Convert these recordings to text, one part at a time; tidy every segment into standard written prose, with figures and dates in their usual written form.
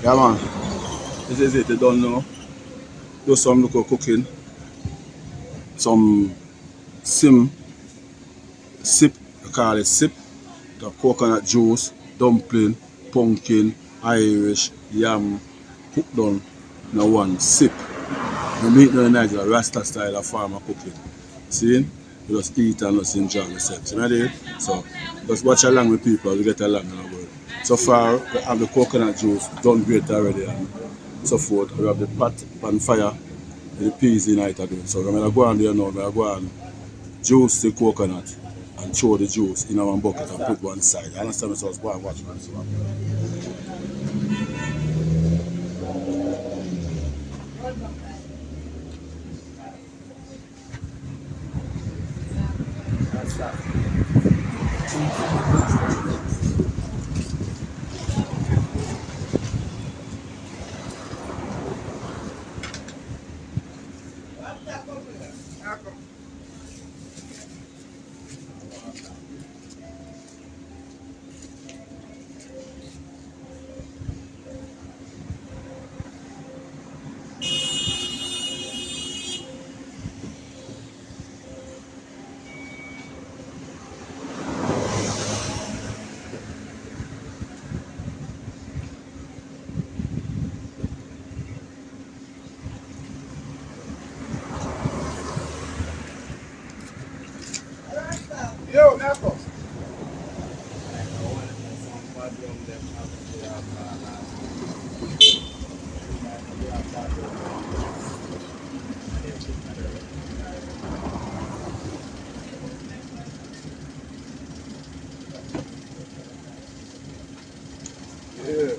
Yeah, man. This is it. You don't know. Do some local cooking. Some sim sip. I call it sip. The coconut juice, dumpling, pumpkin, Irish, yam, cook down in one sip. You meet in Nigeria, rasta style of farmer cooking. See? You just eat and just enjoy yourself. You know what I mean? So just watch along with people, you get along in the world. So far, we have the coconut juice done great already and so forth. We have the pot on fire with the peas in it again. So I'm going to go on there now, I'm going to go and juice the coconut and throw the juice in one bucket and put one side. You understand me? So I was going and watch one. So that's that. Yo, Apple. Yeah.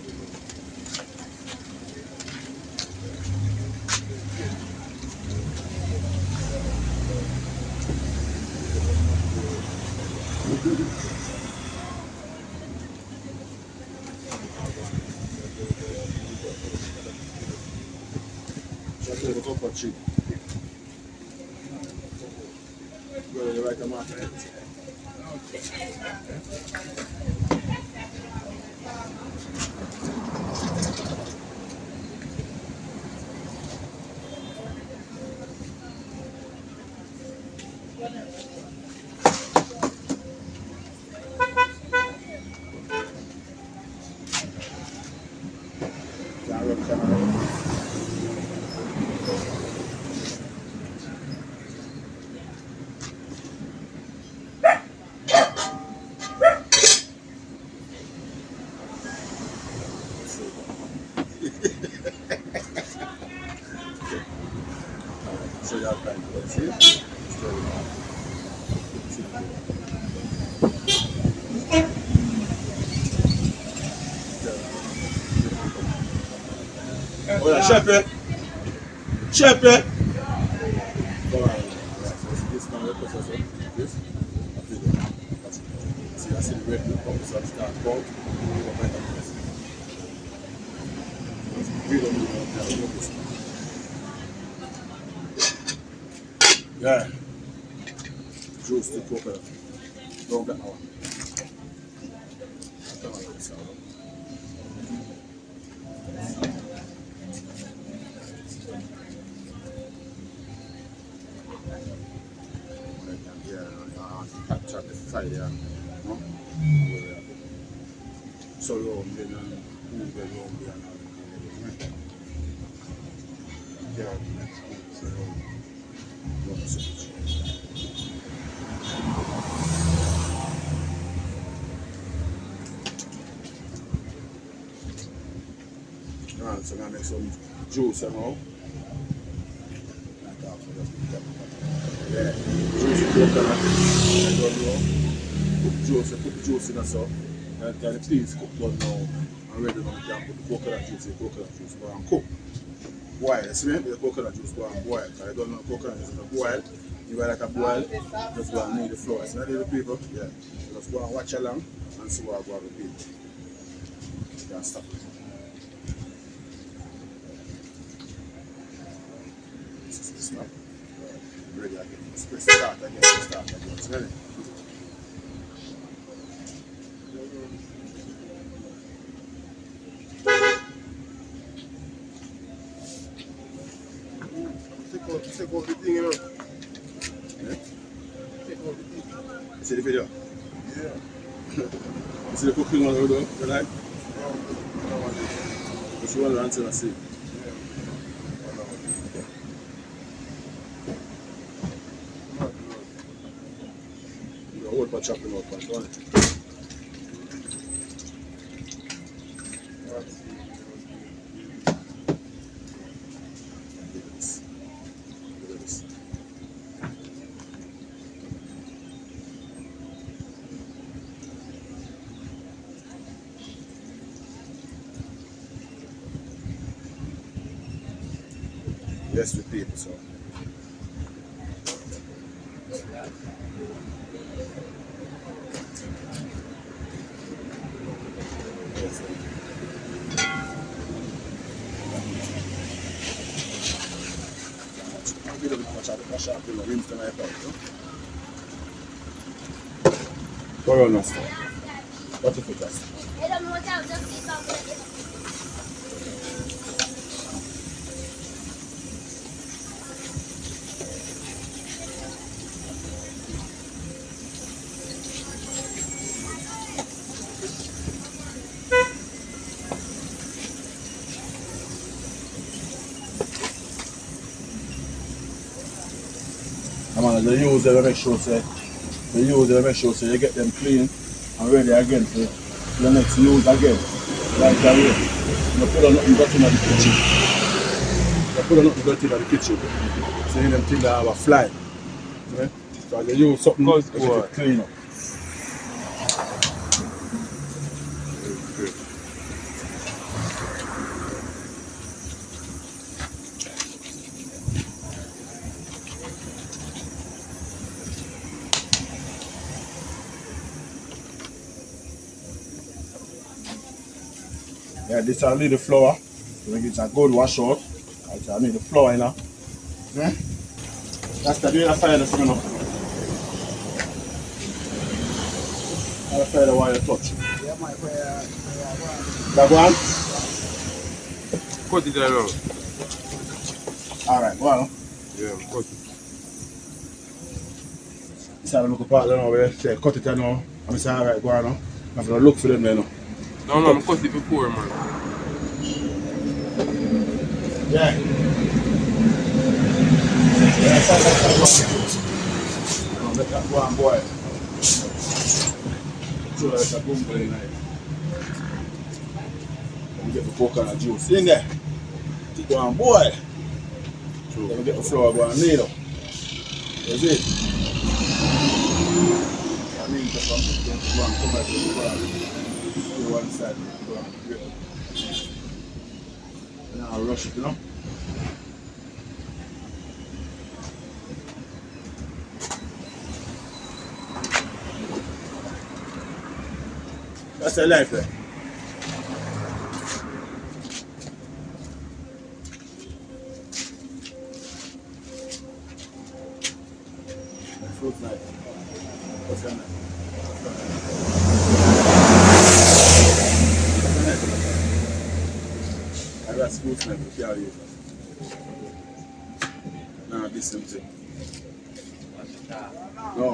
Just a little for cheap. Go to the right amount. So you have time to see? Oh yeah, Shepherd. Shepherd. Come on. So this now represents this. I feel it. That's it. See, I see the red blue pump, so I start out. Yeah, juice the coconut. Don't get one. Yeah, capture the fire. No? So long, then move the long, yeah, so alright, so now make some juice now. Yeah, juice coconut. I don't know. Put the juice in a so. And the peas cook done now. And ready now, you can put the coconut juice go and cook. Boil, see me? The coconut juice go and boil. I don't know coconut juice is boil. You like a boil, just go and knead the flour. See the people? Yeah. Just go and watch along and see what I go and repeat. You can stop it. Stop. Ready again. Press start again. Start again. See me? take out the thing, you know. Yeah? Take out the thing. You see the video? Yeah. You see the cooking one we do? You like? No, no one did. Which one until I see? Yeah. No one did. Not good. You hold for chopping out for don't it? Let's see. Look at this. Look at this. Yes, with people, so. Yes, I'll give it a much of the sharp in the rims tonight, you know? Go on, Master. What if it just? Come on, they use them to make sure say you get them clean and ready again for the next use again. Like that way. You put on nothing dirty in the kitchen. You put on nothing dirty in the kitchen. So you them things that have a fly. Yeah? So they use something Cause to keep what? it clean up. Yeah, this I need the flour. So make it a good wash out. I need the flour in there. Yeah? That's the other side of the enough. Other side of wire touch. Yeah, my prayer. That one? Cut it around. Alright, go on. Yeah, cut it. This is a look part there now where say cut it now. And I say alright, go on now. I have to look for them there now. No, I'm cut it before, man. Yeah. Yeah, that's let that go on, boy. So that's a boom very nice. And we get the coconut juice in there. Take go on, boy. True. Then we get the flour go on needle. That's it. I mean, just go on, come back to the flour. Do one side, go on, grip. Now I'll rush it, you know. That's the life there. Fruit knife. What's that knife? I got fruit knife, you can't use that. Nah, this same thing. No.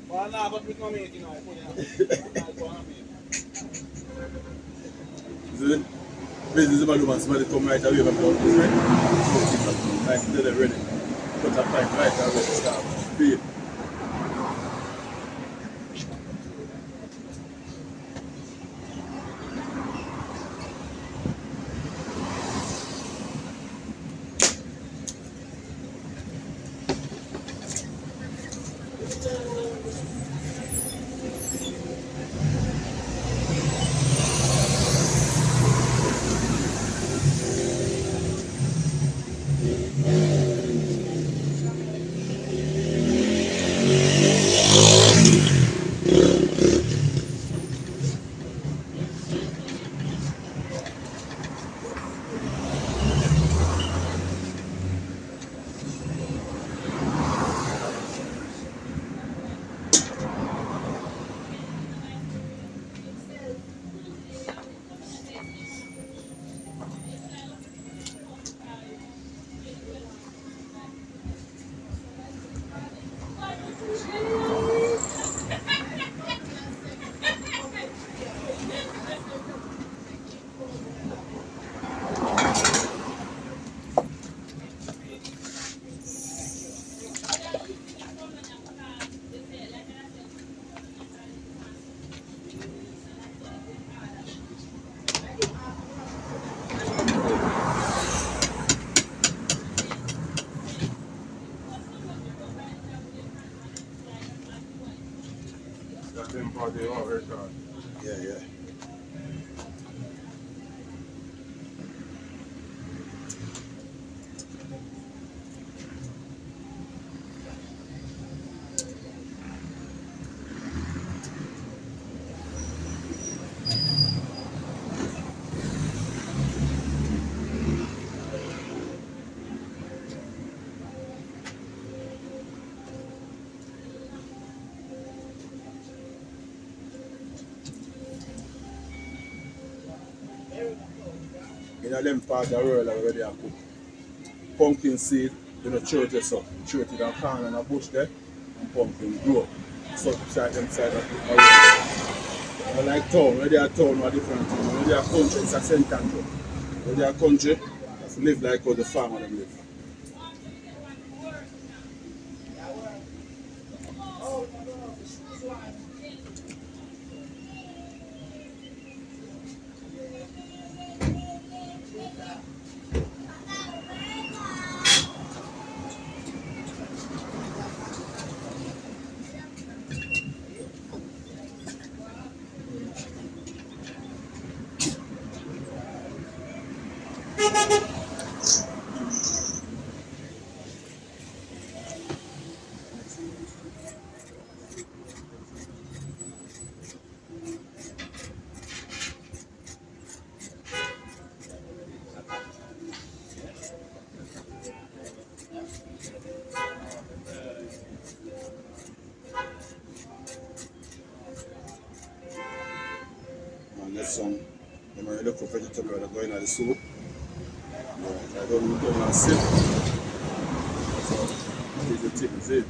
Well, no, but we come here, you know, I put See? This is about the somebody come right away from the office, right? Like until they're ready. Put a pipe right away, start. Beep. card. Yeah. In them part of the world where they are cook pumpkin seed, you know, church or so. Church in a corner and a bush there, and pumpkin grow. So beside them side of the world. Not like town, where they are town or different thing. Where they are country, it's a same country. Where they are country, have to live like how the farmer them live. And get some, them are look for vegetable that go in the soup. Yeah, I don't sip. So, this is the tip, is it?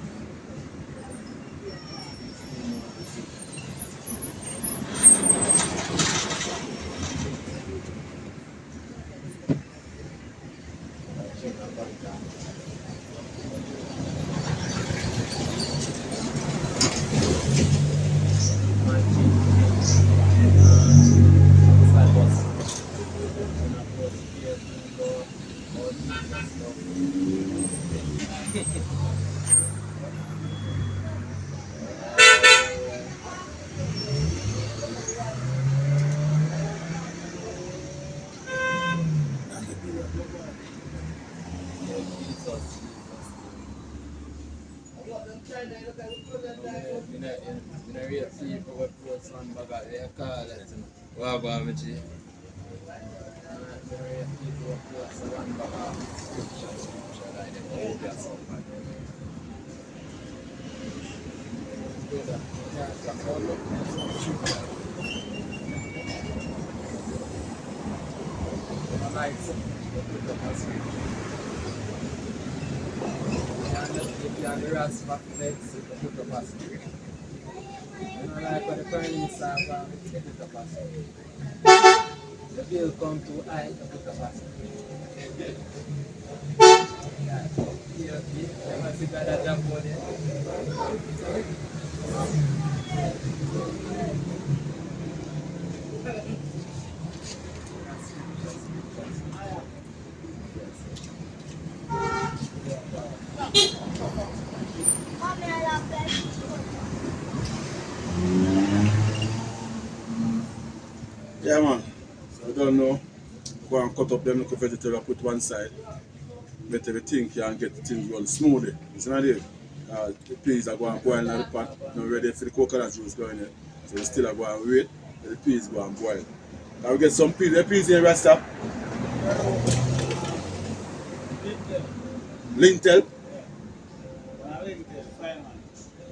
The rasta next to put up us. You know, like when the Prime Minister they put up us. The bill come too high to put up us. Yeah, they must have got that jump on there. Yeah, man. So I don't know. Go and cut up them little vegetable, put one side. Let everything can get things run smoothly. It's not it. The peas are going to boil in the pot. Now ready for the coconut juice going in. So we still are going to wait. The peas go and boil. Now we get some peas. The peas in rasta. Lintel.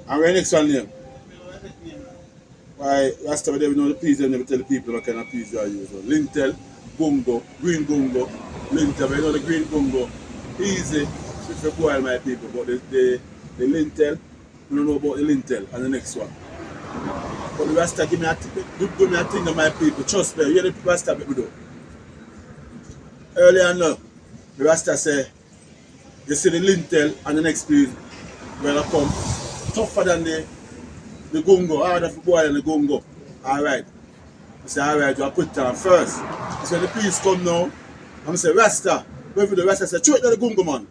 And where next one name? Why rasta we know the peas and never tell the people what kind of peas they are using. Lintel, gungo, green gungo, lintel, we know the green gungo. Easy if you boil my people, but the lintel, you don't know about the lintel and the next one. But the rasta give me a thing of my people, trust me, you hear the rasta people do. Earlier on, the rasta say, you see the lintel and the next peas when I come tougher than the gungo, harder for boil than the gungo. Alright. I say, alright, you put it on first. So the peas come now, and I say, rasta. Wait for the rasta say, throw it to the gungo, man.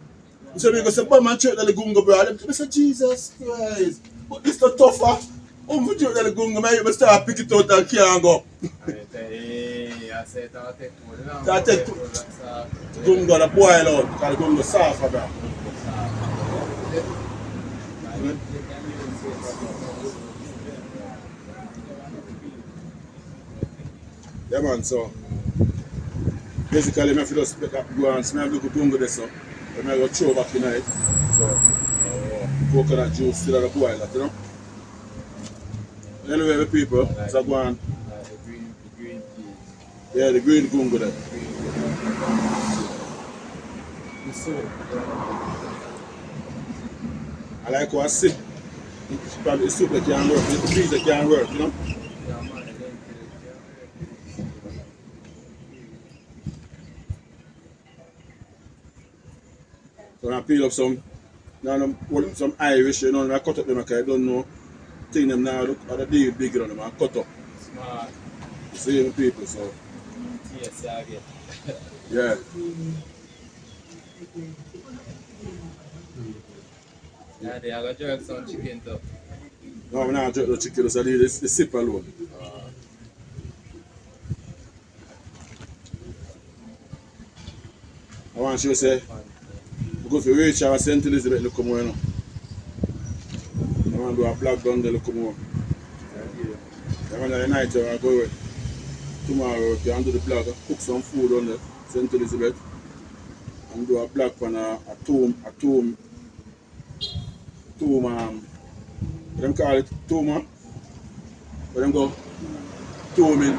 So we go say, bum man, throw it to the gungo, bro. I say, Jesus Christ. But this not tougher. For joke that the gunga, I start pick it out and can't go. I said I'll take one. So I take gunga the boil out because the gunga soft for that. Yeah man, so basically I have to just go and smell the gunga there so and I go throw back in it. So coconut juice still at the boil that, you know. Anyway, the people, so go on. The green tea. Yeah, the green gunga there. The soup. I like how I sip. It's probably the soup that can't work, it's the peas that can't work, you know. Yeah, man, I think So I peel up some, now some Irish, you know, and I cut up them because I don't know. Thing them now, the day bigger on them, I cut up. smart. The same people, so Yes, I get. yeah. Yeah, they are going to jerk some chicken too. No, I'm not jerk the chicken, just I need the sip alone. I want you to say, because we reach our St. Elizabeth, look come on, you know. I want to do a black down there, look come on. I want the night I go away. Tomorrow, we can do the black, cook some food on there, St. Elizabeth, and do a black one, a tomb, what them call it, tomb, but them go, tomb in.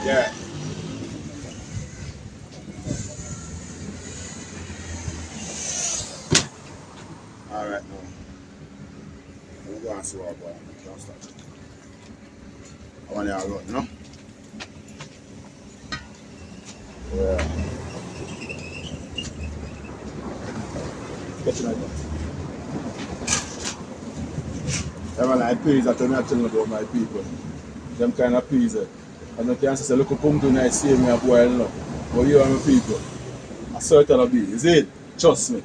Yeah. Alright now. I'm going to see what I'm going to start. I want to run, you know? Yeah. Catch you like that. Yeah, man, I peas that I'm telling about my people. Them kind of peas. And you can say, look, pumpkin, I see me a boil now. But you are my people. I saw it on a bee. Is it? Trust me.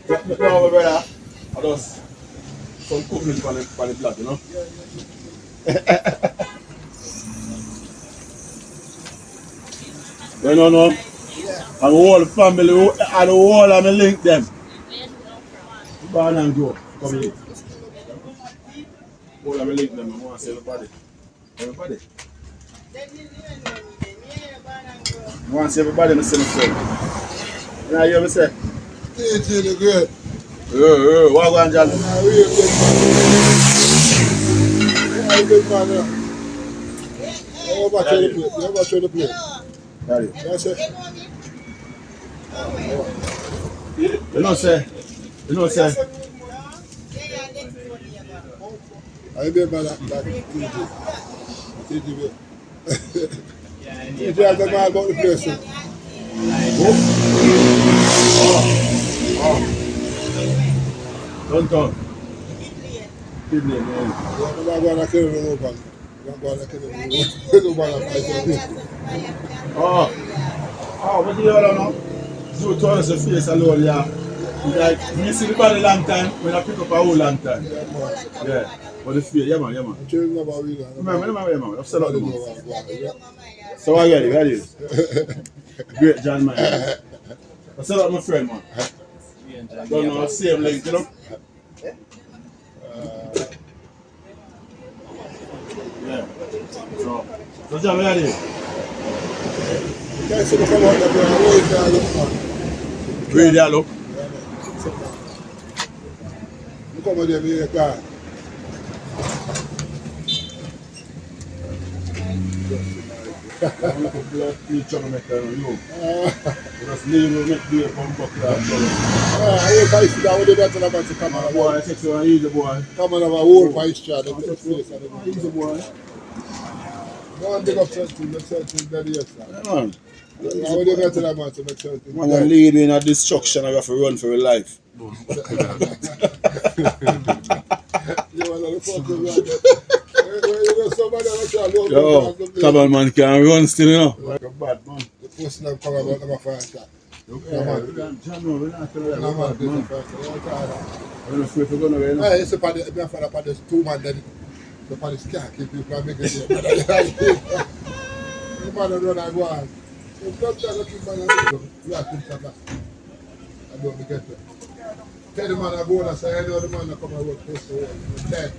No, my brother. I just some cooking for the blood, you know? You know, no? And the whole family, and the whole of me link them. Born and grow. Come here. Whole of me link them. I want to say everybody. Everybody. I want to see everybody in the same friend. You know, you hear me say? It's really good. What going on, John? I'm a real good man. I'm a good man. You ever try the plate? You ever try the plate? Daddy. That's it. You know, say. You know, say. I remember that TJ. TJ. TJ has the man about the place. Don't talk. People, man. I'm not going to kill him over. I'm going to kill him over. Oh, what do you all know? You told us the face alone, yeah. Like, me see the body long time, when I pick up a whole long time. Yeah. But the face, yeah, man, yeah, man. I'm sure you about it. Man, I've said that, man. So I get it. Great John, man. I said that, my friend, man. Don't know, same link, you know? Yeah. So John, where are you? Guys, come out there, bro. Where they look? You come out there, be a car. You trying to make that on you. Just leave you make beer from buckler. I ain't fight that. What they got to about to come on. Boy, I take so easy, boy. Come on, have a whole fight shot. Easy, boy. Go and dig up something. Make something better yourself. Yeah, man. How they got to that man to make something Man, I lead you in a destruction, I have to run for your life. Yeah, Yo, come on, man, can run still, you know. Like a bad man. The person that come about them a fire shot. No man. We're not telling you No man, about this is man. the first thing. You know, I'm afraid we're gonna win. hey, it's a party. Me and father party. There's 2 man. Then the party can't keep people from making it. The man that run and go on. So don't tell the keep man and go. You have to stop that. I don't get it. Tell the man I go and say, I know the man that come and work close to work. Dead.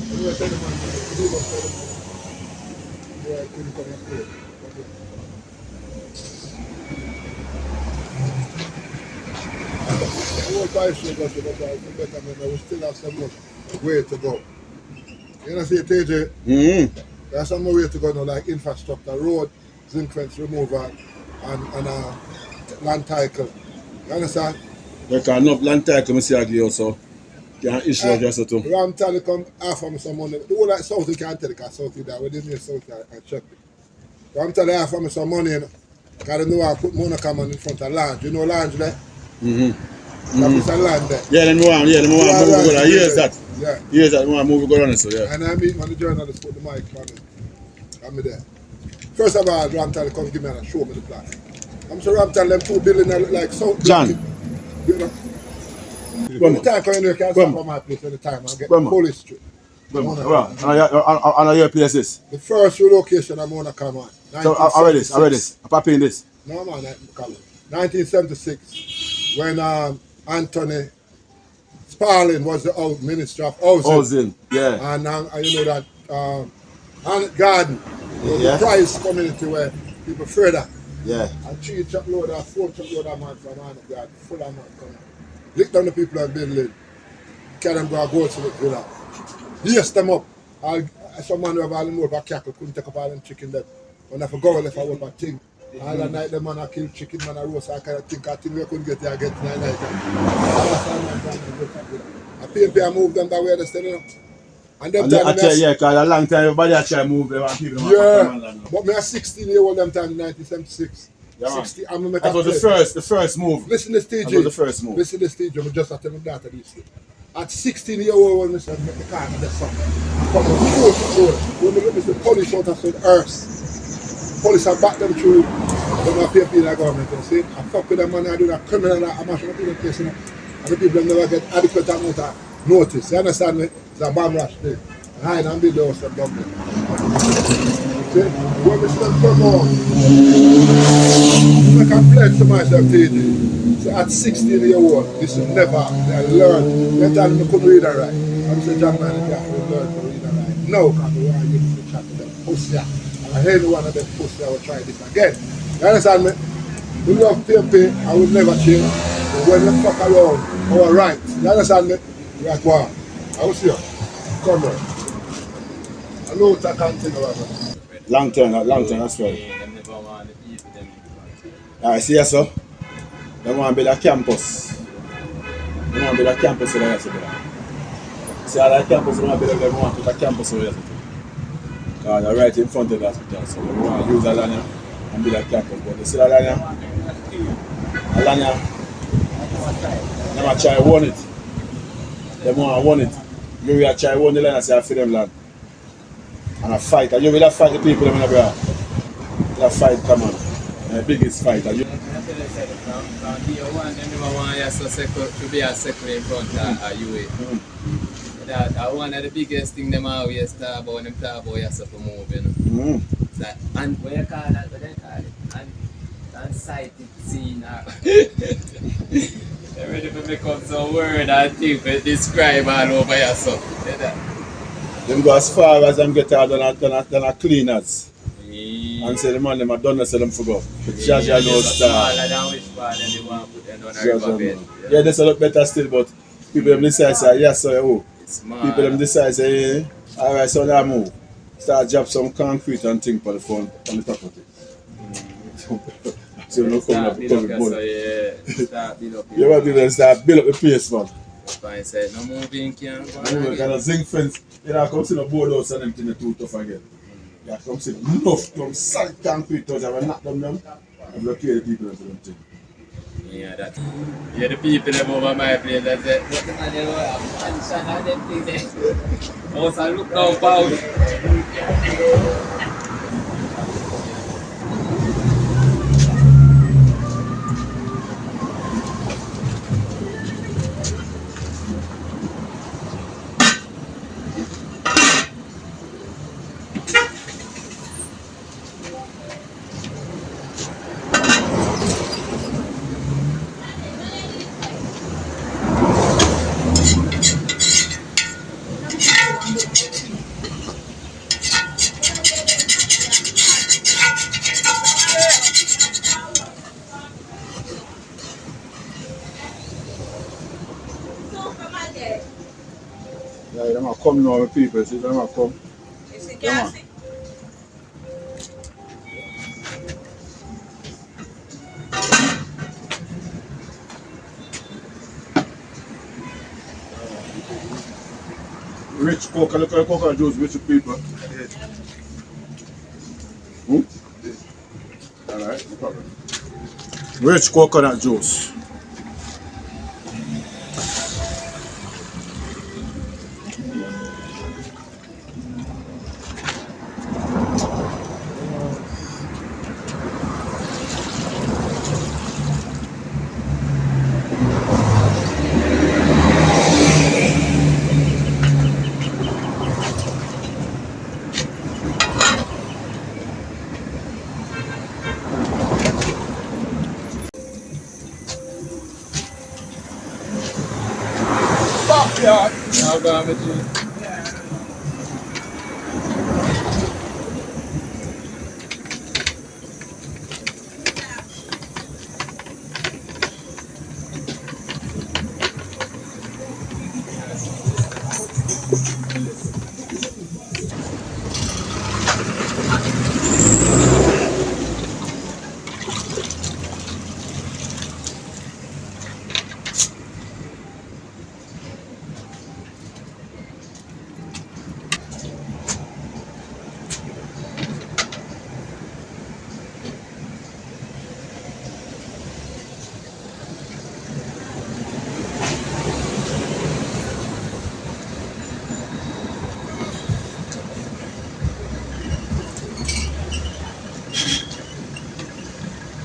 You tell the man, you go tell the man. Yeah, I couldn't come and play. I won't buy shit, but better man, we still have some more way to go. You know, see, TJ, there's some more way to go now, like infrastructure, road, zinc fence removal, and land title. You understand? There can enough land title, I see again also. Can issue just to. Ram Telecom offer me some money. The whole like South, you can't tell because South is there. We didn't hear South, I checked it. Ram Tele offer me some money, you know. Because they know I put Monacam in front of Lange. You know Lange there? That is a land there. Yeah, them want move go down. Here's that. Yeah. Here's that, want move go down, so yeah. And I meet when the journalist put the mic on it. I'm there. First of all, Ram Telecom give me and show me the plan. I'm sure Ram Tele them 2 billion like South. John. You know. When the time coming, you can stop on my place at the time and get the police street. On your places. The first relocation I'm gonna come on. So I read this. I'm popping this. No man, 1976, when Anthony Sparling was the Minister of Housing. Yeah. And you know that Garden was the price community where people further. Yeah. And 3 truckload or 4 truckload of man from Anthony Garden, full of man coming. Lick down the people and building. Carry them go to the villa. Yes, them up. Some man who have all the more back cattle couldn't take up all them chicken there. When I forgot if I was a thing. All the night the man I kill chicken, man I roast, I kind of think I think we couldn't get there, I get to the night. I pay and move them that way, understand, you know? And them time because a long time everybody I try to move them and people but me a 16-year-old them time in 1976. Yeah, 60, that was the first move. Listen to this, TJ. That was the first move. Listen to this, TJ. I just tell my daughter this. At 16-year-old, when I said, make the car and the sun. I come on, when we look at the police out, I said, Earth. Police have backed them through. When I pay people in the government, you see, I fuck with them and I do that criminal, I mash up in the case, you know. And the people never get adequate amount of notice. You understand me? It's a bomb rush thing. Hide and build the house and dump them. See? When we still come on, I can pledge to myself, TJ. So at 16-year-old, this is never, I learned. That time I couldn't read and write. I'm saying, John man, I can't learn to read and write. No, because we want to get to chat to them. Pussy. And I hate one of them pussy, I will try this again. You understand me? We love PMP, I will never change. But when we fuck around, our rights. You understand me? We are going. I will see you. Come on. I know what I can't think about. Long term, that's right. I see yes, sir. They want to build a campus. They want to build a campus over there. See all that campus, they want to put a campus over there. Because they're right in front of the hospital. So they want to use that land and build a campus. But you see that land they want to try to own it. They want to own it. You will try to own the land and say I feed them land. And a fight. And you will fight the people in the ground. That fight, come on. The biggest fight. From day one, they never want you to be a second in front of you. That one of the biggest things them always talk about when them talk about yourself for moving. It's like, and what you call that? What they call it? Unsighted scene. They're ready to become some word and thing to describe all over yourself. Them go as far as them get out than a cleaners. And say the man them are done so them forgot. But Jaja knows smaller than which part and they want to put them on a riverbed. Yeah, that's a lot better still, but people them decide say yes or oh. People them decide say alright, so now move. Start drop some concrete and thing for the phone on the top of it. So you know come up with start build up. You want to start build up the place, man. I said no moving can go. Kind of zinc fence, you know, come see the board house and them thing too tough again. Yeah, come see enough, come solid concrete touch and knock them down and blockade the people into them thing. near that. Yeah, the people them over my place, I said, what the man, you know, a mansion and them things there. Also, I look down pound. Yeah, them a come now, the people. See them a come. Yeah, man. Rich coca, look at coca juice, rich people. Hmm? Alright, no problem. Rich coconut juice. Backyard. Now go on with you.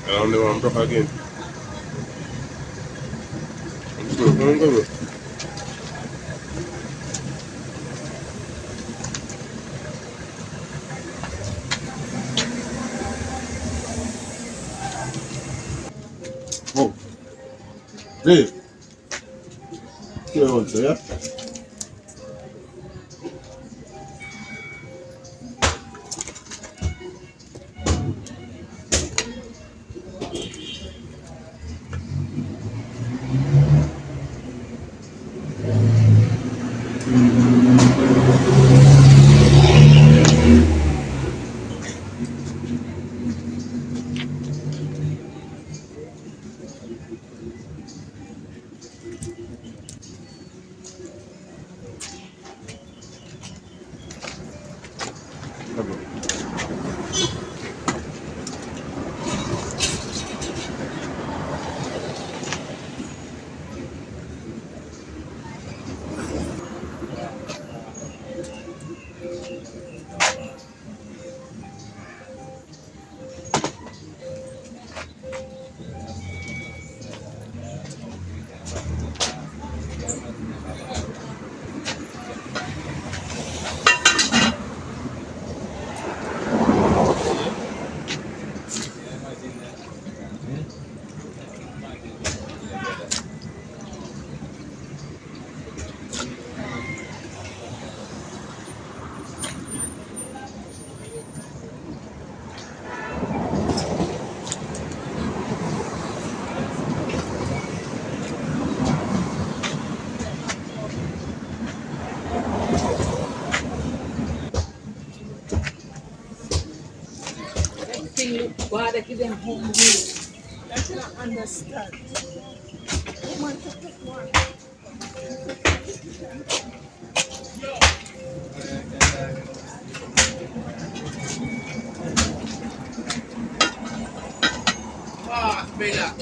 I don't know, I'm broke again. I'm broke, I'm broke. Oh, Dave. Here also, yeah? Why they give them home rule? That's not understand. Woman to pick one. Ah, Bella.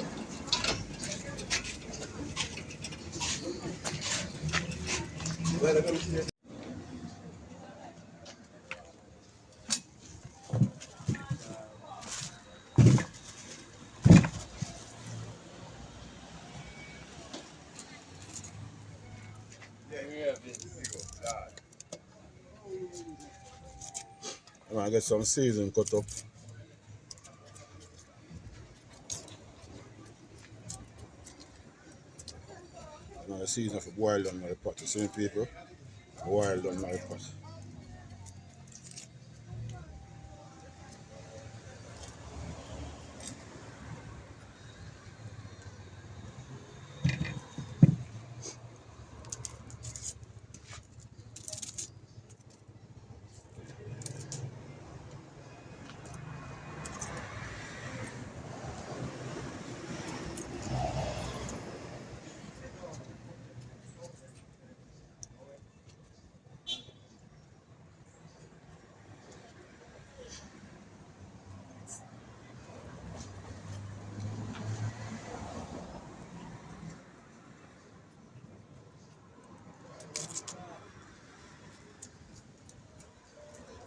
I'm gonna get some seasoning cut up. I'm gonna season for boil down my pot. You see me, people? Boil down my pot.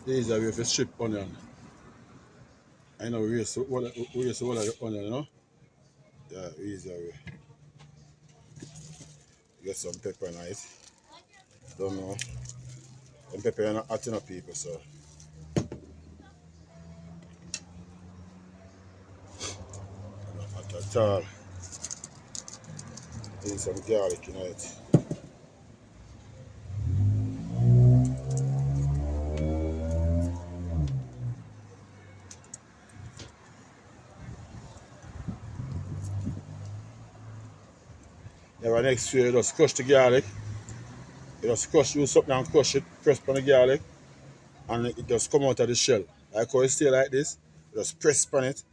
These are way for strip onion. I know we used to hold the onion, you know? Yeah, easier way. Get some pepper in it. Don't know. And pepper are not hot enough, people, so not hot at all. Need some garlic in it. Now next year, you just crush the garlic. You just crush, use something and crush it, press on the garlic, and it just come out of the shell. Like how it stay like this, you just press on it,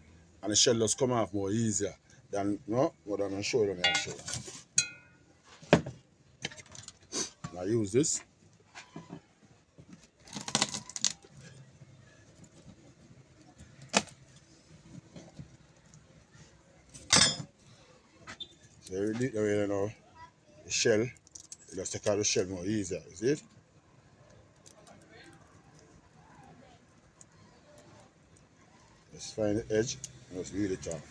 and the shell just come off more easier than, no, more than I'm showing you actually. Now use this. So you do it the way you know, the shell, you just take out the shell more easier, you see it? Just find the edge and just reel it off.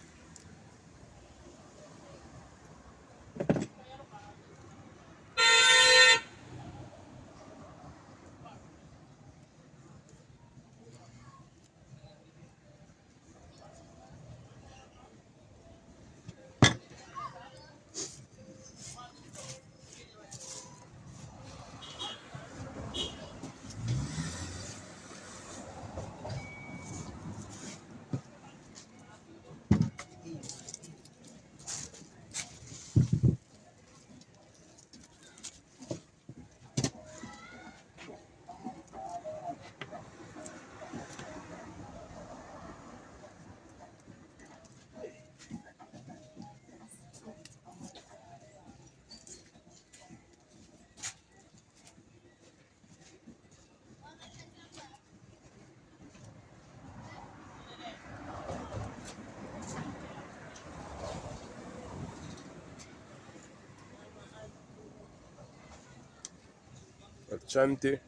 Chanty.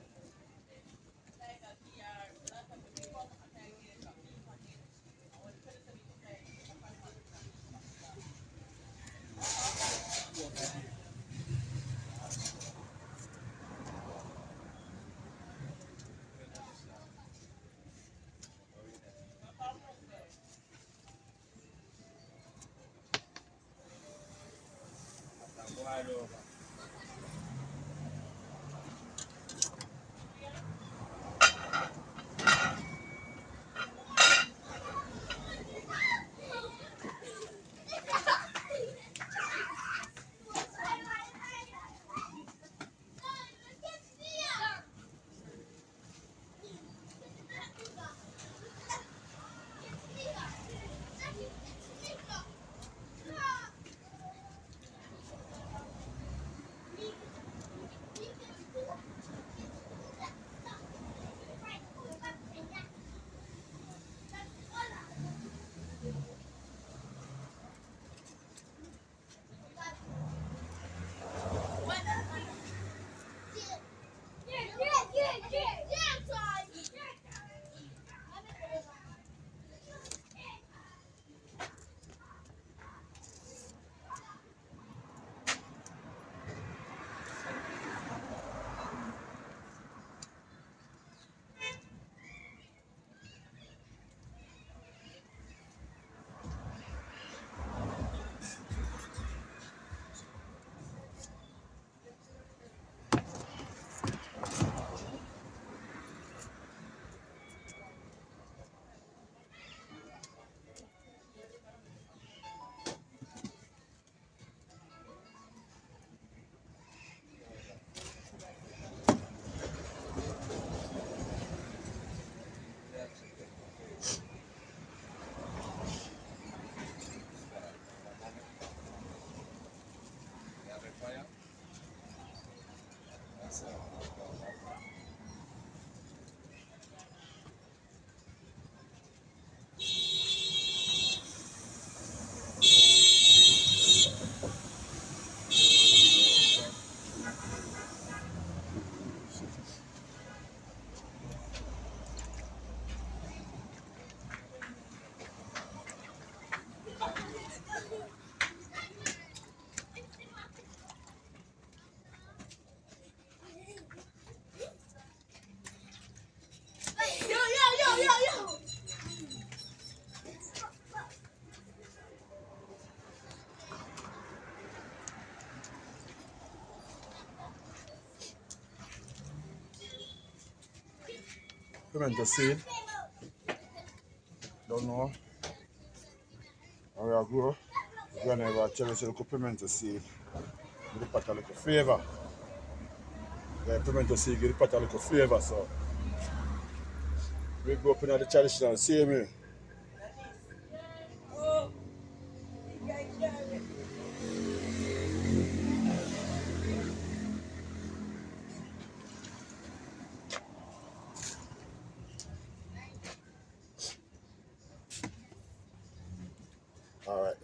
pimento seed. Don't know. And we are grow. We're gonna have a cherish little pimento seed. Give the pot a little flavor. Yeah, pimento seed give the pot a little flavor. So we grew up in the traditional same way. Alright.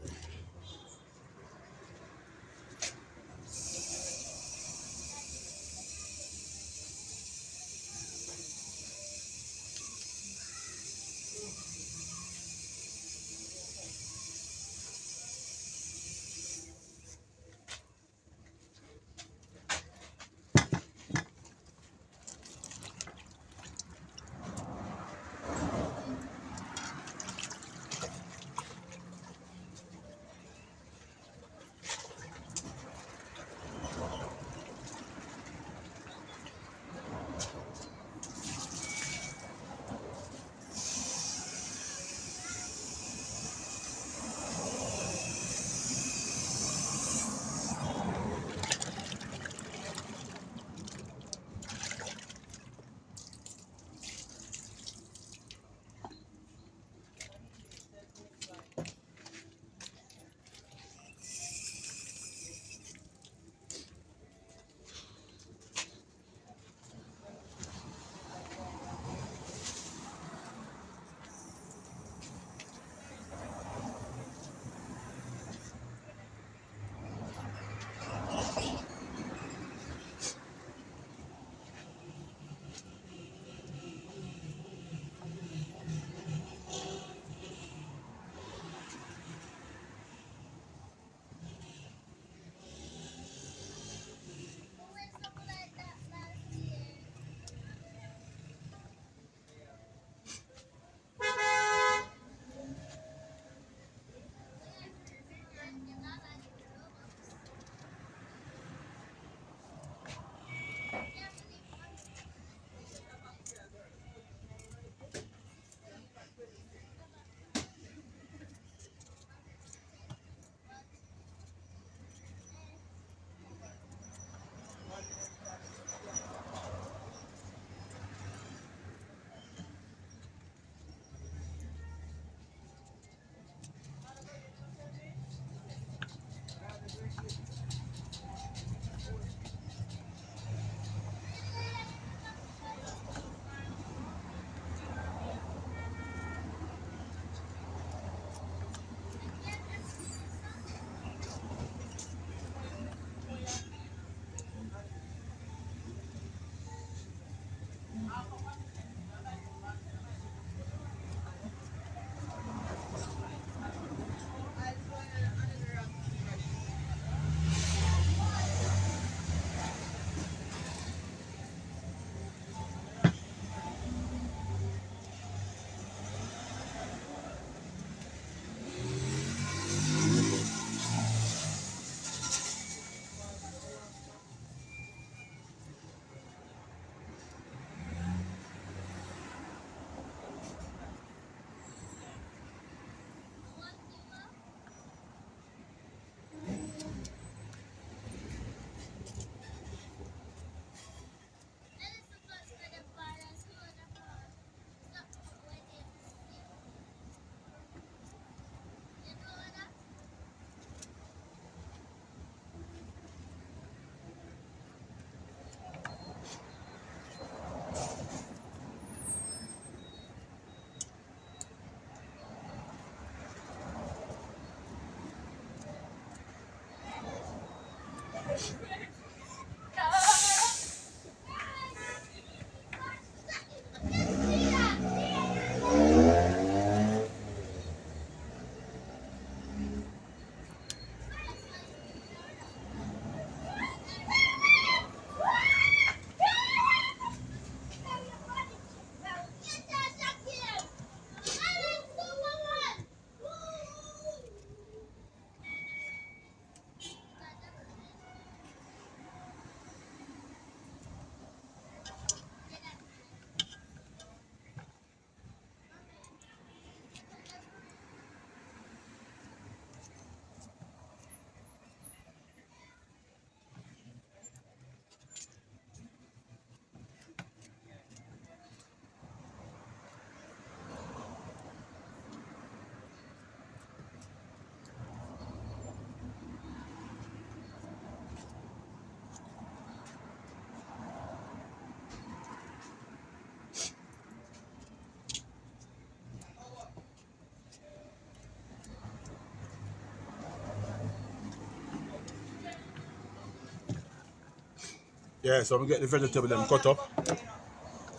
Yeah, so we get the vegetable them cut up.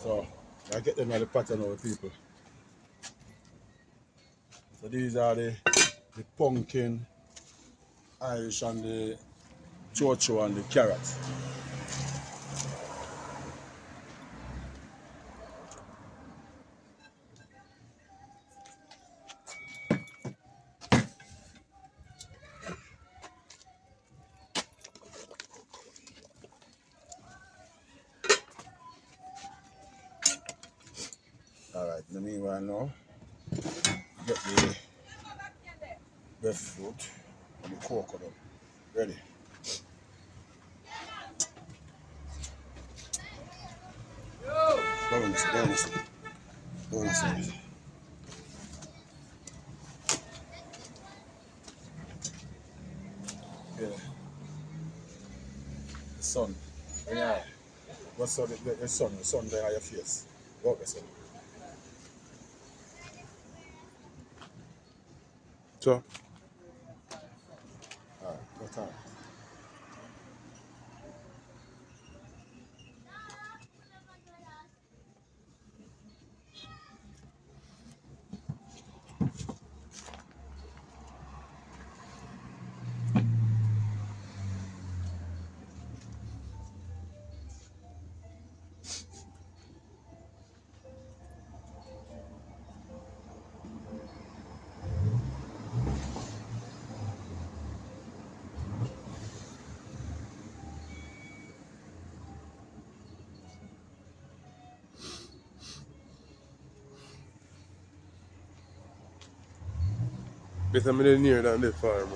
So I get them at the pattern of the people. So these are the pumpkin, Irish and the chocho and the carrot. Alright, in the meanwhile now, get the breadfruit and the coconut ready. Bonus. Yeah, the sun. Yeah. What's the sun there on your face? Walk the sun. So, Alright, what time? better me near than the farmer.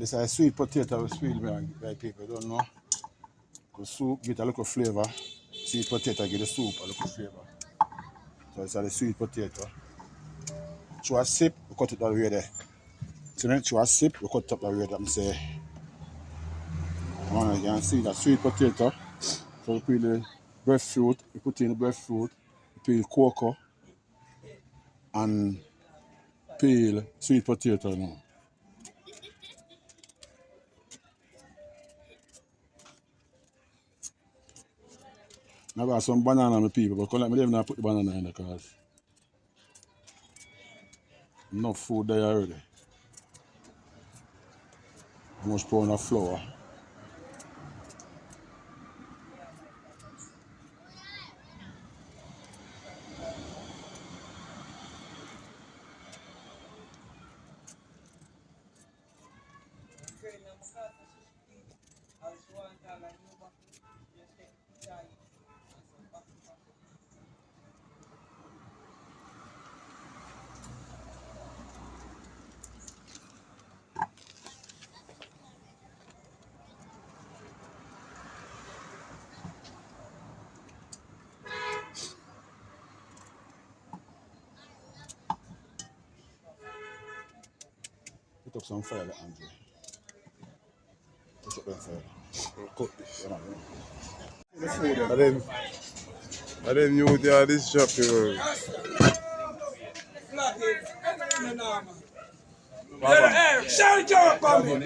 This is sweet potato with sweet by people don't know. Because soup get a little flavor. Sweet potato give the soup a little flavor. So it's a sweet potato. Through a sip, we cut it that way there. So then through a sip, we cut it up that way there. Say, you can see that sweet potato. So we peel the breadfruit, we put in the breadfruit, we peel cocoa and peel sweet potato now. I got some banana on my people, but let me leave now put the banana in because enough food there already. How much pound of flour? Put up some fire, Andrew. Put up some fire. Cook this. Yeah, man. The food And then you would have this shopping. Hey, shout it out, come. Yeah,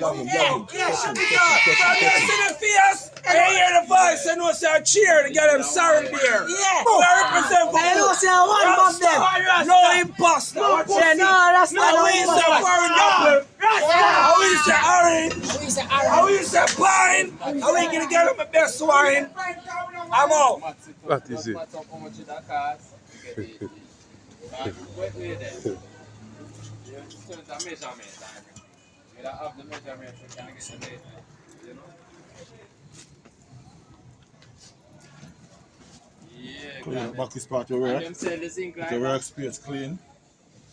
shout it out. From you see the face, and you hear the voice, and you say a cheer to get them sour beer. Yeah. Who I represent for I don't say one of them. No imposter. Yeah, no, that's No, not we say foreign apple. How we say orange. How we say pine. How we gonna get them the best wine. I'm out. What is it? How much it cost? Wait there. So it's a measurement. You don't have the measurement, you can't get the data. You know? Yeah, Clean got back it. this part of And work. them sell the zinc like The that? workspace clean.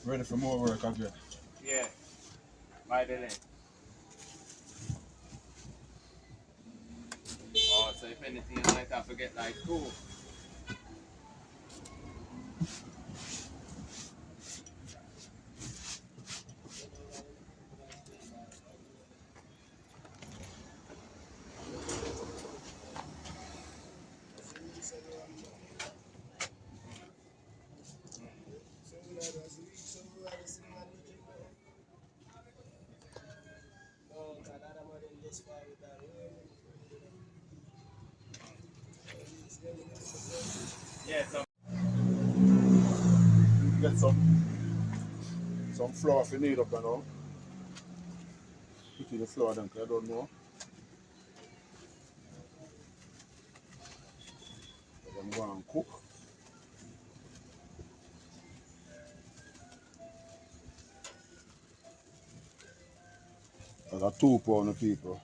Ready for more work again. Yeah. By the lane. Oh, so if anything you might have to get like two. Yeah, so Get some flour if you need up and now. Put in the flour then, 'cause I don't know. I'm going to cook. I got 2 pounds of people.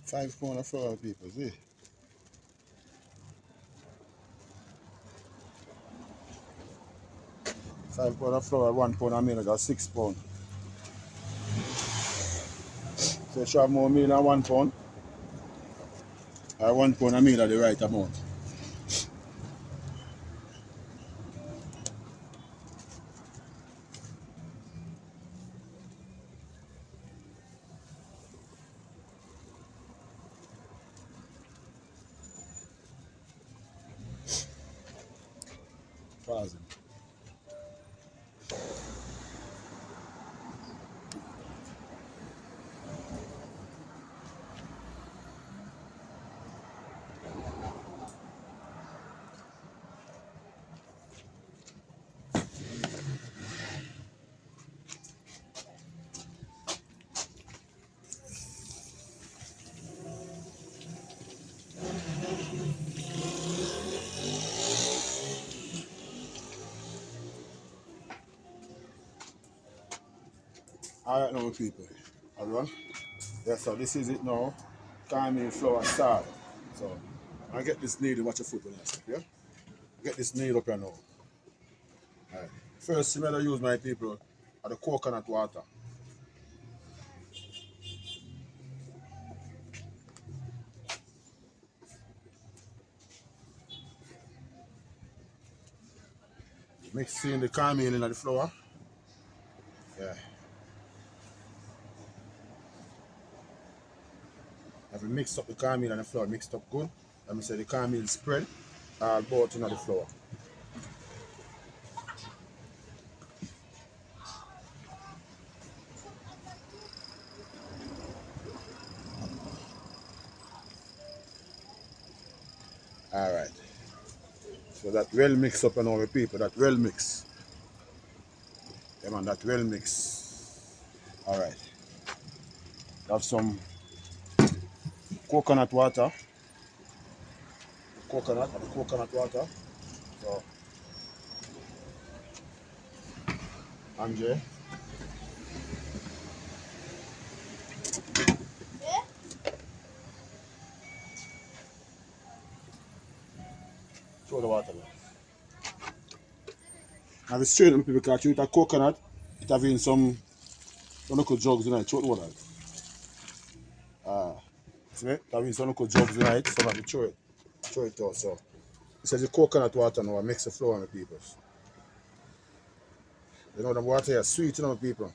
Five pounds of flour, people, see? 5 pounds of flour, 1 pound of meal, that's 6 pounds. So you should have more meal than 1 pound. Or 1 pound of meal are the right amount. Pausing. Alright now people. Everyone? Yeah, so this is it now. Caramel flour start. So I get this needle, watch your foot when I step, yeah? Get this needle up here now. Alright. First thing I use my people are the coconut water. Mixing the caramel in the flour. Yeah. Have you mixed up the caramel and the flour, mixed up good. Let me say the caramel spread all about in the flour. Alright. So that well mix up and all the people, that well mix. Yeah man, that well mix. Alright. Have some coconut water. The coconut water. So Andre. Throw the water there. Now the straight people because you eat a coconut, it have in some little jugs in it. Throw the water. See it? That means some little jugs in it, so I throw it. Throw it out. So it says the coconut water now makes the flour on the people. You know the water here sweet, you know people.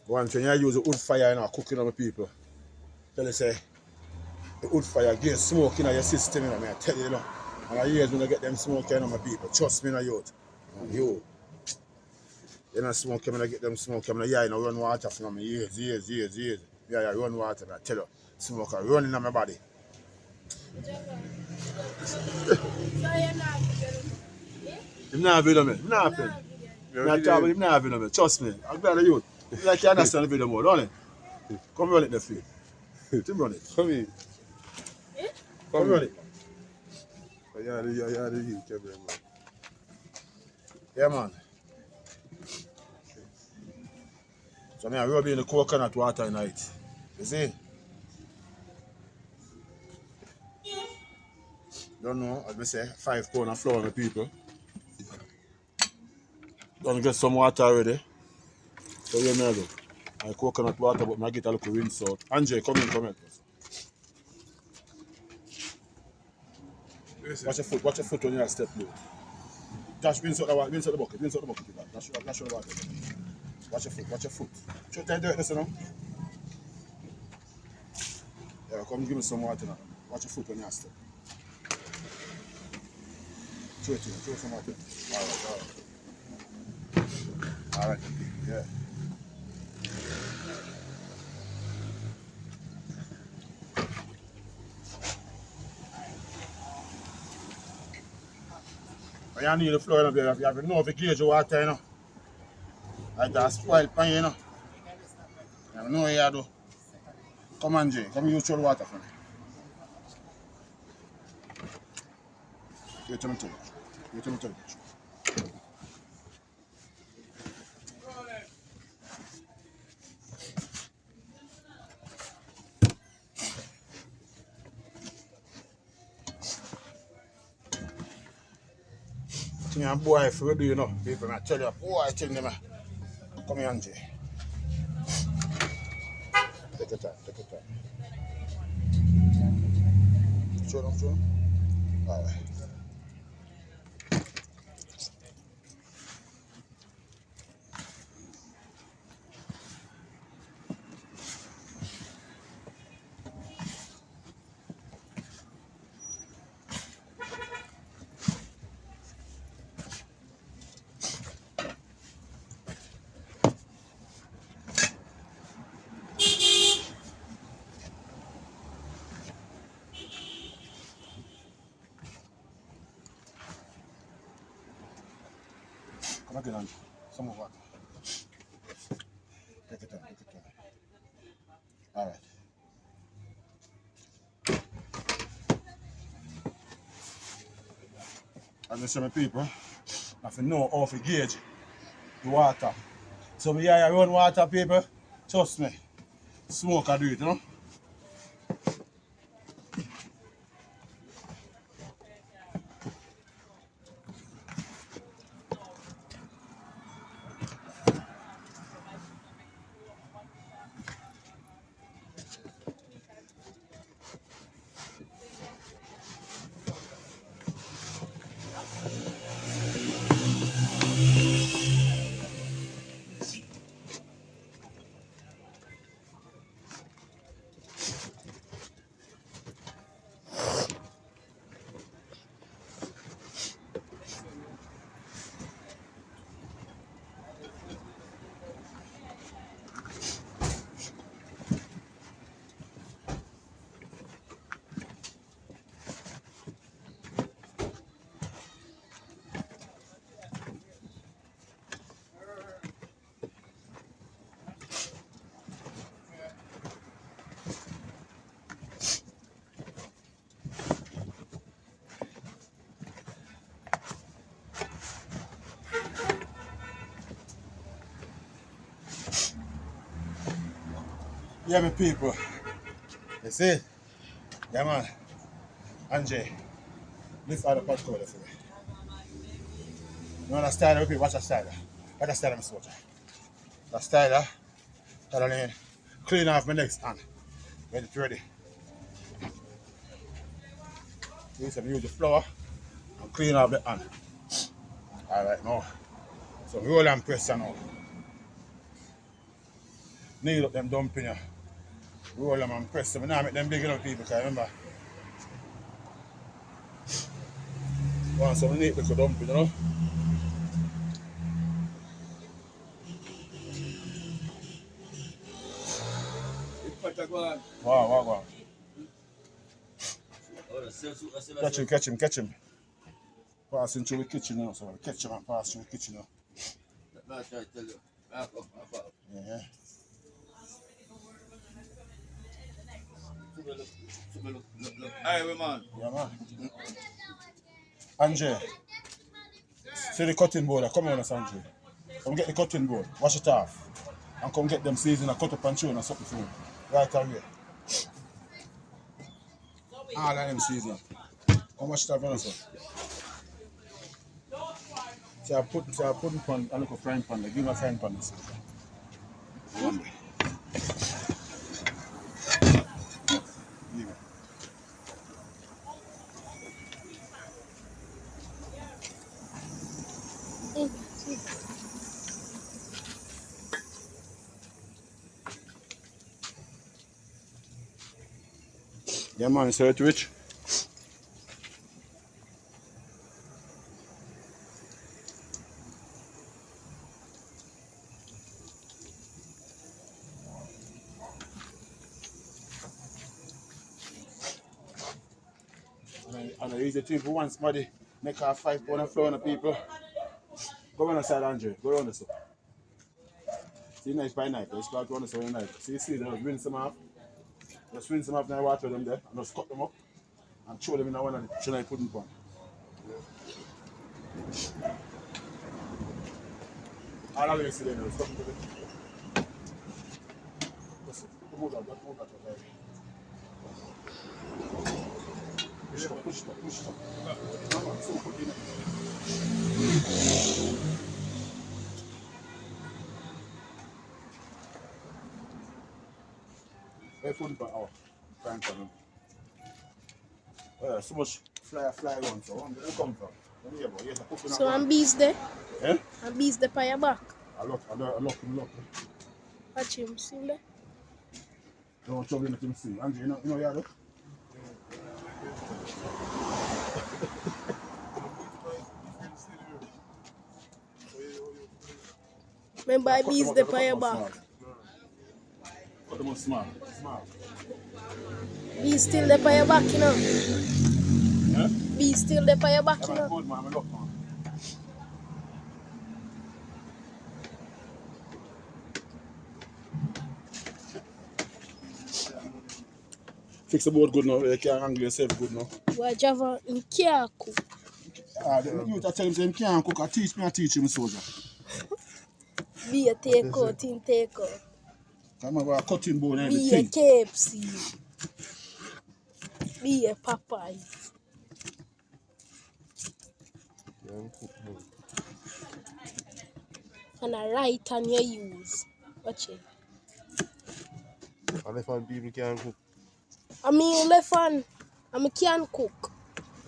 One thing I use the wood fire in our cooking on the people. Tell you say the wood fire gives smoke in your system, you know, I tell you, you know. And I years when I get them smoke in on my people. Trust me, you know, youth. You. You know, smoke when I get them smoke, I'm yeah, you know, run water from me years. Yeah, run water, I tell you. Smoke running on my body. Him not video me. Him not happen. Not talk about him not video me. Trust me. I'm glad of you. Like you understand the video more, don't you? Come run it the field. Tim run it. Come in. Come run it. Yeah, the youth, man. Yeah man. So me I rub in the coconut water in it. You see? Don't know, as I say, 5 pounds of flour on the people. Don't get some water already. So you know, I coconut water, but I get a little rinse out. Andre, come in. Watch your foot when you step low. Josh, rinse out the bucket, Dash the water. Watch your foot. Should I do it this, you know? Yeah, come give me some water now. Watch your foot when you step. Throw some water. Alright, yeah. When you need the floor, you have to know if you gauge your water, you know. Like that spoil pan, you know. You have to know what you do. Come on, Jay. Come use your water for me. Wait till me tell you. Thing a boy if you do, you know. People I tell you, boy thing them. Come here, Jay. Take your time. Show them. Alright. Make it on. Some more water. Take it on. Alright. And the some people have to know how to gauge the water. So we hear run water, people. Trust me. Smoke I do it, you know? Yeah, my people. You see? Yeah, man. Anjay, lift out the pot cover for me. You know the style, people? Watch the style. Watch the style of my soldier. The style, tell me, clean off my next hand. When it's ready. Use the flour and clean off the hand. Alright, now. So roll and press now. Nail up them dumping. Roll them and press them. Now make them big enough, people, because remember. Want some neat little dumping, you know? Wow. Catch him. Passing through the kitchen now, so catch him and pass through the kitchen now. That's what I tell you. Back up. Yeah. Look. Alright, man. Yeah, man. Andre, see the cutting board, come on, Andre. Come get the cutting board, wash it off, and come get them season and cut up and chew and something food. Right away. All of them season. Come wash it off and so. So I put pan, a little frying pan, give me a frying pan. One day. Yeah, man, so it's rich. And I use the thing for one somebody make a 5 pound of flour on the people. Go on the side, Andre. Go on the side. See, knife by knife. Let's go on the side with a knife. See, they'll rinse them off. Just rinse them off in the water them there and just cut them up and throw them in the one of the chili pudding pan. All of you see them now. Stop it. Move that. Push it up. Come on, so put it in. Pudding pan out. Frying pan. So much fly on, so where do they come from? So I'm bees there? Eh? I'm bees there by your back. I lock him. Watch him, see there? Don't trouble him see. Andrew, you know you look? Remember I bees there by your back. Cut them out small. Bees still there by your back, you know? Yeah? Bees still there by your back, you Yeah, man, know? good man, look man. Fix the boat good now. You can't handle yourself good now. Why Java in can't cook? The youth I tell him say him can't cook. I teach him soldier. Be a take out, in take out. Come on, cutting board and Be a everything. KFC. Be a Popeye. And a right hand you use. Watch it. And if I'm people can't cook. I mean left hand. I can cook.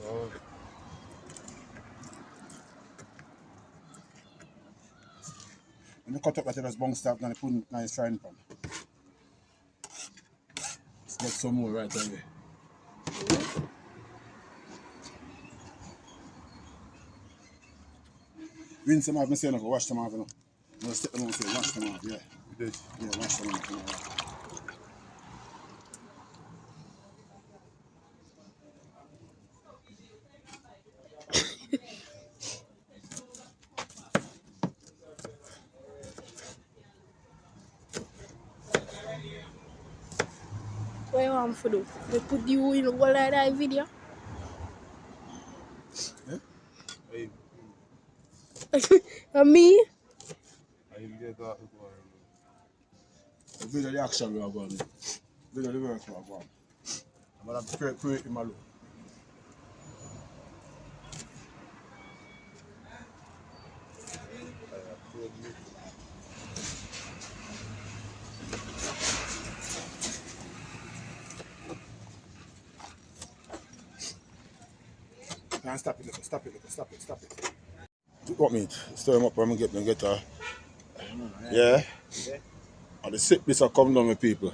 Oh. When you cut up that you just bung stuff and you put in nice frying pan. Let's get some more right away. Rinse them off, I say no, wash them off, you know. No, stick them on, say wash them off, yeah. Yeah, wash them off, you know. What you want to do? They put you in all of that video? Hey, And me? I will get that before. The video the action we are going. Video the work we are going. I'm going to pray him alone. Can't stop it, stop it. What meat? Stir him up and get yeah. And the sickness will come down with people.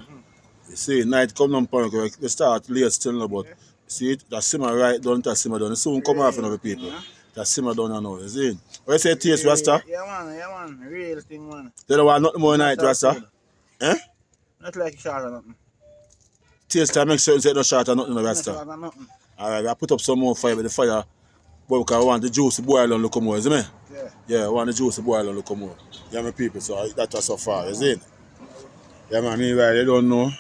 You see, night come down upon you, we start late still now, but see it, that simmer right down, that simmer down. It soon come off with people. That simmer down now, you see. What you say taste, Rasta? Yeah, man. Real thing, man. They don't want nothing more night, Rasta? Eh? Not like short or nothing. Taste time, make sure you say no short or nothing, Rasta. Not short or nothing. Alright, I put up some more fire with the fire. But because I want the juice to boil and look more, you see me? Yeah. Yeah, I want the juice to boil and look more. Yeah, my people, so that was so far, you see? Yeah, man, meanwhile, you don't know.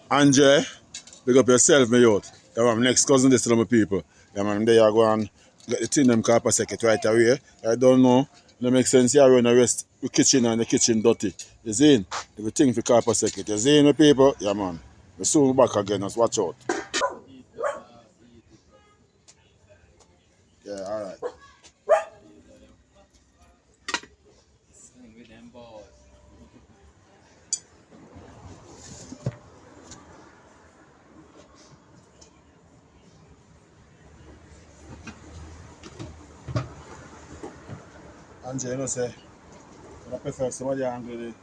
Andre, big up yourself, my youth. Yeah, man, next cousin this to my people. Yeah, man, there you go and get the tin them carpet second right away. I don't know. It don't make sense here when the rest the kitchen and the kitchen dirty. You see? Everything for carpet second. You see, my people? Yeah, man. We soon back again, just watch out. Yeah, alright. Swing with them balls. Andre, you know, say, I prefer somebody angle the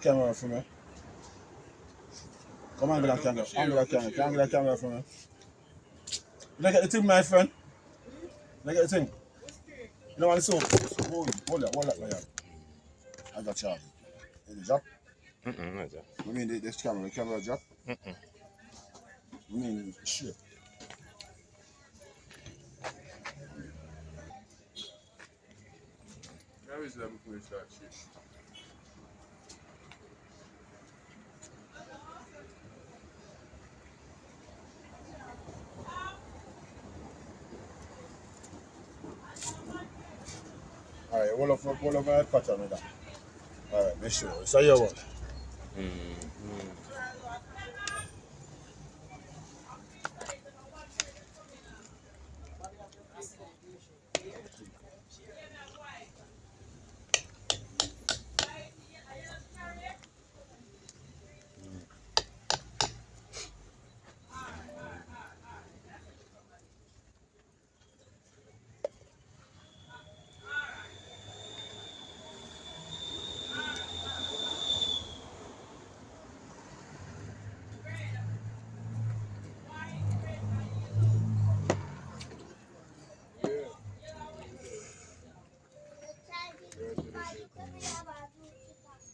camera for me. Come on, angle that camera. Angle that camera for me. You don't get the thing, my friend? You don't get the thing? You know what it's so? Hold that, my hand. I got charge. Did it drop? Not that. I mean, this camera, the camera drop? I mean, shit. How is that before you start shit? Alright, hold up my pattern with that. Alright, make sure. It's a your one.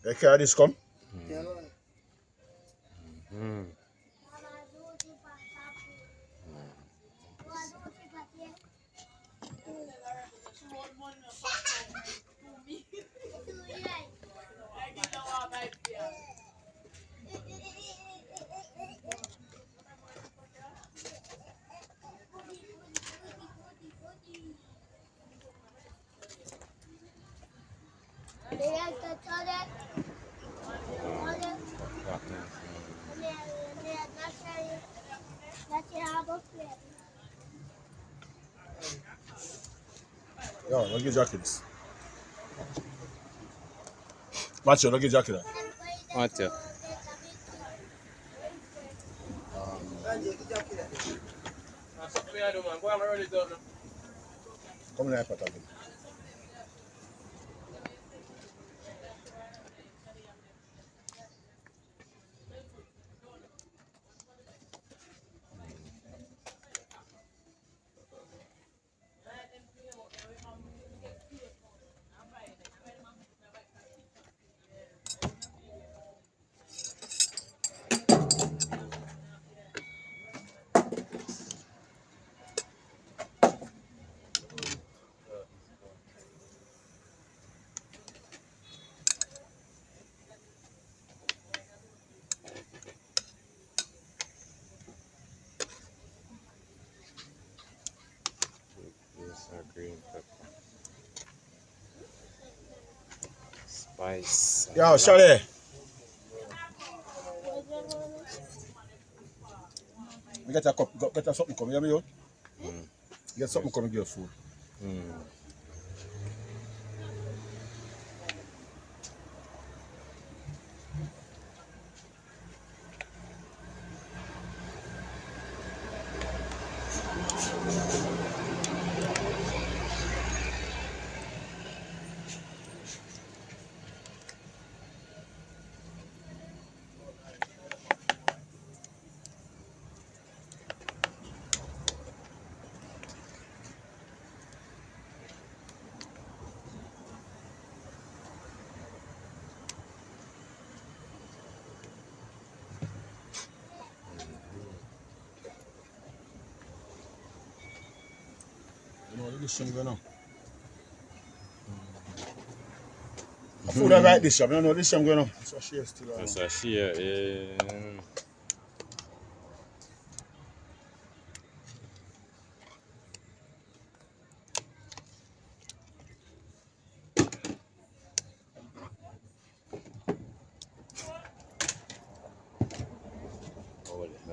You carry this come? Yeah, don't get jacket this. Macho, don't get jacket that. What you? Come in here, Pata. Yes, green pepper. Spice. Yo, Shade. You get a cup, get a something come, you hear me out? Get something come and get food. You know, this thing going on. Food I like this shop, you know this thing going on. That's what she is still on. That's a sheer. Yeah.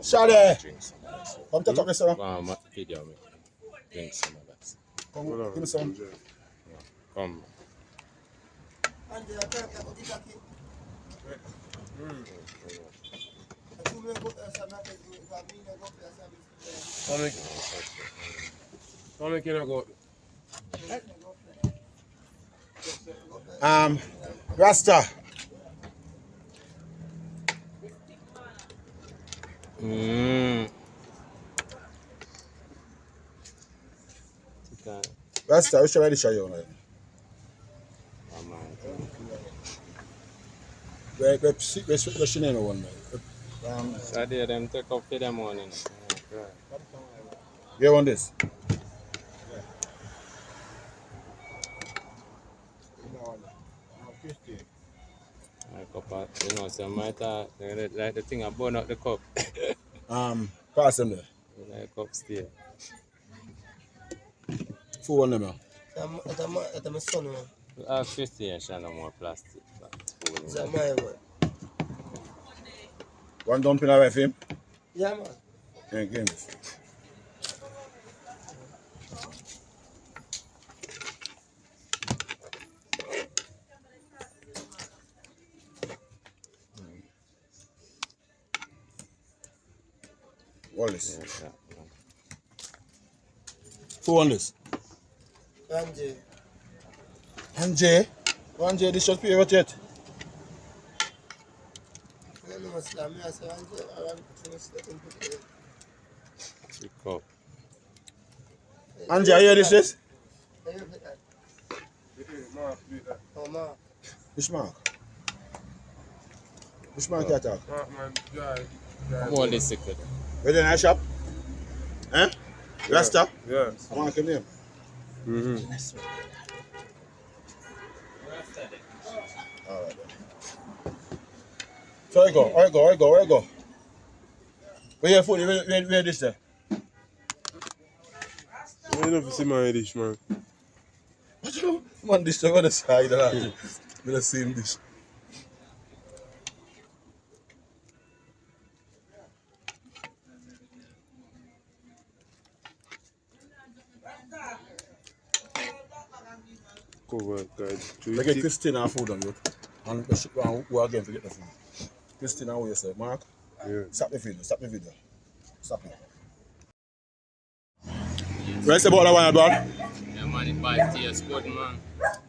Shade, Drink some of that. come take up this one. Video me. Drink some of that. Come, give me some. Come. How many can I go? Rasta. Rasta, we should already show you. Where's your name one? So they them take up for the morning. You want this? Like up at, you know, some might like the thing I burn out the cup. Pass them there. Like upstairs. Food on them now. That's my son, man. Ask 50 and share no more plastic. Is that my one? One dumpling away for him? Yeah, man. Yeah, give him this. What is this? Who won this? Angie. Anjay? Anjay, this should pay what yet? I don't know what's that. I say Angie, I want to finish the input. Pick up. Anjay, I hear this is? Oh, Mark. Which mark? Which mark you talk? Man, drive. Come on, this secret. Where in our shop? Eh? Rasta? Yeah. I want to name. Alright then. So where you go? Where your food? Where this there? You know if you see my dish, man. What you? Man, this on the side. With the same dish. cover guys. They get Christina food on you. And the ship around who again to get the food. Christina, what you say? Mark? Yeah. Stop the video. Stop the video. Stop it. Where's the ball I want, bro? Yeah, man, it buys taste good, man.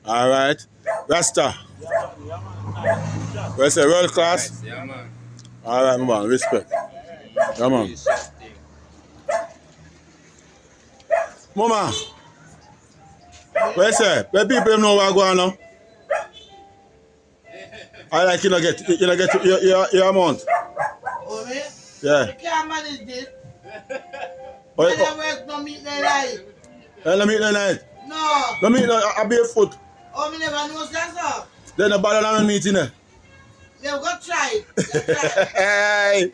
Alright. Rasta. Where's the world class? Yeah, man. Alright, man. Respect. Yeah, man. Mama. Where's the? Where people know what going on now? I like you not get your amount. Oh, man? Yeah. You can't manage this. Oh, You never work no meet no life. let me eat the night. No. Let me eat I be a foot. Oh, me never know that, sir. Then the bottle of meeting there. Yeah, go try it. Go try it. Hey,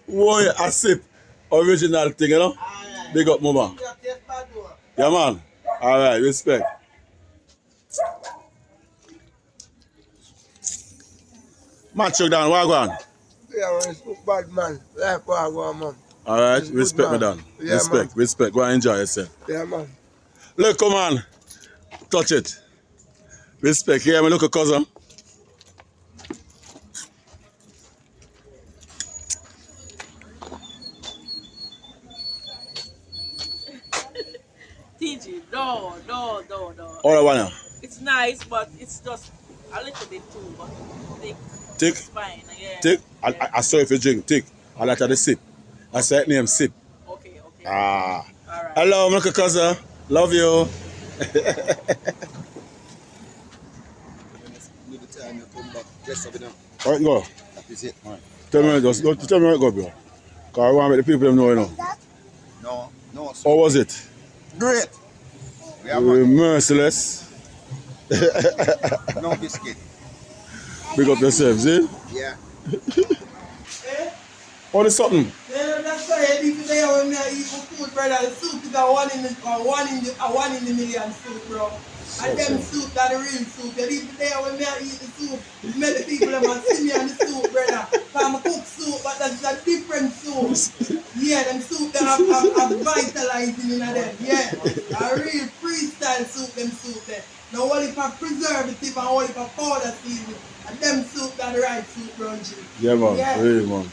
boy, a sip. Original thing, you know? Alright. Big up, mama. You just taste bad, though. Yeah, man. Alright, respect. Man, check down. What go on? Yeah, man, it's bad, man. Like what I want, man. Alright, It's good, respect me, man. Dan. Yeah, Respect, man. respect. Go and enjoy yourself. Yeah, man. Look, come on. Touch it. Respect. Yeah, me look at cousin. TG, no. All I want It's nice, but it's just a little bit too but thick. Tick. It's fine, yeah. Tick. Yeah. I saw if you drink. Tick. I like the sip. I said name sip. Okay. Ah. Alright. Hello, my little cousin. Love you. Time you come back, dress up now. All right, go. That is it. Tell me, just tell me where it go, bro. Because I want to make the people know, you know. No. How was it? Great. We are Merciless. no biscuit. Big up yourself, see? Yeah. What is something? Yeah, that's why I leave today when I eat food, brother. The soup is a one in the million soup, bro. And them soup that the real soup. You leave today when I eat the soup. Many people them see me on the soup, brother. I'm a cook soup, but that's a different soup. Yeah, them soup that have vitalizing in them. Yeah, a real freestyle soup, them soup there. Now all if a preservative and all if a powder seasoning. And them soup that the right soup, bro. Yeah, man. Yeah. Really, man.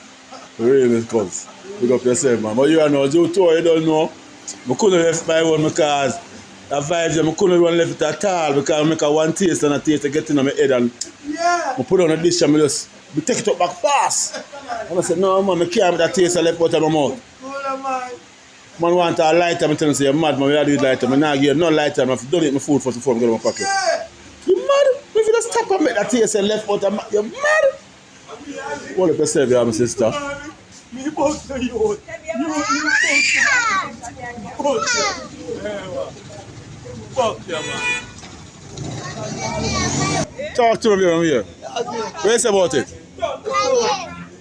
Really, cuz. Big up yourself, man. But you know, you too, you don't know. I couldn't left my one because the vibes, I couldn't even left it at all because I make a one taste and a taste to get in my head and Yeah. I put on a dish and I just take it up back fast. And I said, no, man, I can't make that taste I left out of my mouth. Cool, man. Man want a lighter, I tell him, say, you're mad, man, we gotta do it lighter. I now give no lighter, man. Don't eat my food first before I get in my pocket. Yeah. You mad? If you just stop and make that taste and left out of my you're mad? What if you say, my sister? Me both to you. Fuck yeah, man. Talk to me from here. What you say about it?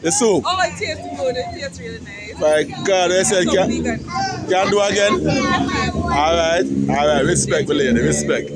The soup. Oh, it tastes good. It tastes really nice. My God, I said, can do again? Alright, respect, lady, respect.